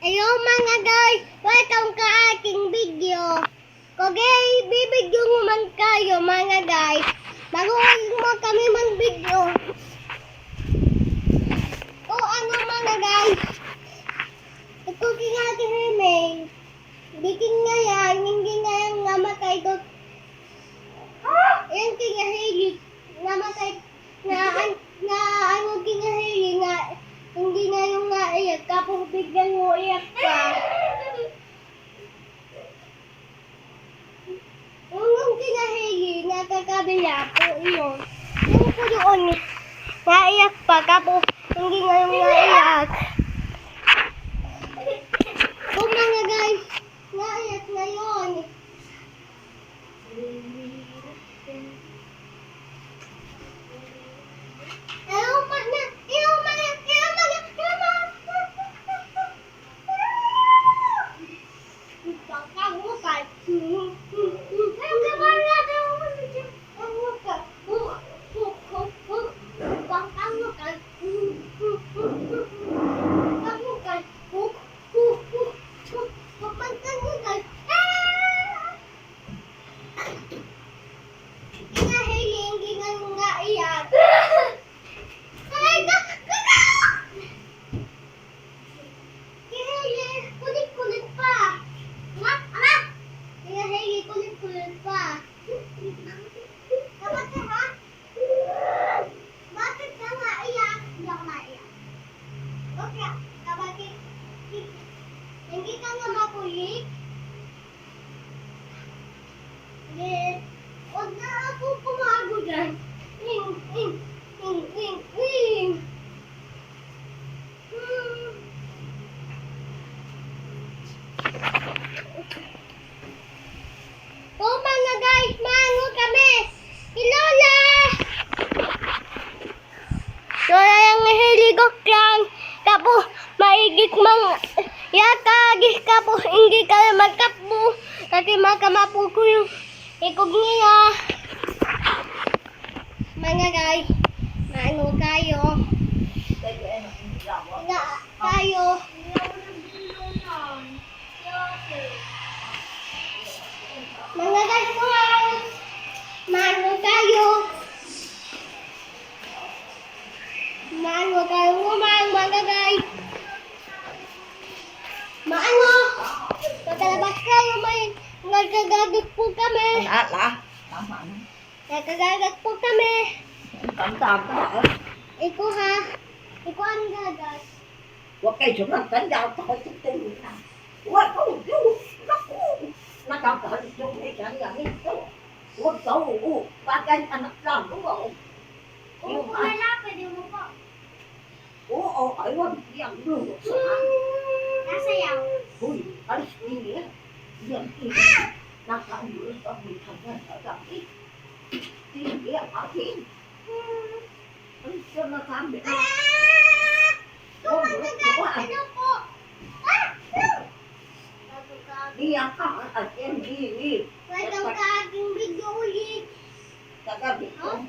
Hello mga guys! Welcome ka aking video. Kagay, bibidyo mo man kayo mga guys. Bago mo kami mag-video. O ano mga guys? Ito kinating remain. Bikin nga yan, hindi nga yung namatay ko. Yan kinahili. Namatay na ano kinahili nga. Hindi na yung naiyak, kapag biglang mo iyak ka. Yung kinahili, nakakabila po yun. Yung po yun, naiyak pa, kapag hindi na yung naiyak. Kung mga guys, naiyak na yun. Hindi ka nga makulit? Huwag na ako pumago dyan. Oh mga guys, mango kami. Lola! Lola yung helikopter. Tapos maigit mang yakagis kapos hindi ka magkapo. Kasi makamapo ko yung ikog niya. Mga guys, maano kayo? Tayo. Mga guys, maano tayo? Maano tayo umang mga guys? Maano? Pagkalabas kayo may nagkagagat po kami. Nagkagagat po kami. Iko ha? Iko ang gagas. Huwag kayo tanda ako sa tinta. Huwag ko, naku, nakakahalit yung may kanyangin ko. Huwag ka, bagay anak lang ko. Oo, pwede mo po. Oo, ay huwag yang lulo. Nasayaw. Uy, alis niya. Yan, nakaulo sa mga kanya sa dami. Hindi ang akin. Alis siya na kami. Ano po? Diyan ka, at yan, Welcome ka aking video ulit. kagabi ko.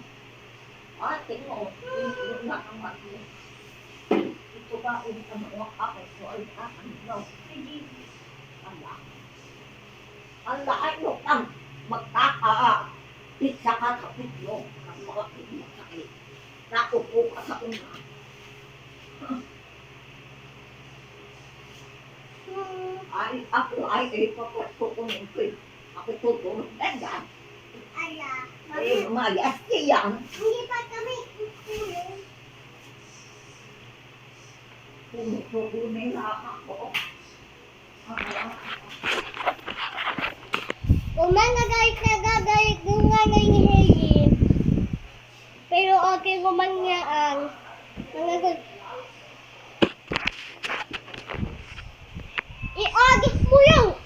Ate mo, yung nakamati. Ito ba, ito mo, ako, so ay akin, no? Ang lahat mo, magkaka-pizza ka sa pitlo, ang mga pinakakit. Nakupo ka sa una. Ako ay papakukunin ko. Ako tutulog na yan. Mayas yan. Hindi pa kami tulong. Tumutukunin na ako. Mga guys, nagagalit yung nga ni Hailey. Pero okay naman niya ang mga guys. I-audit mo yung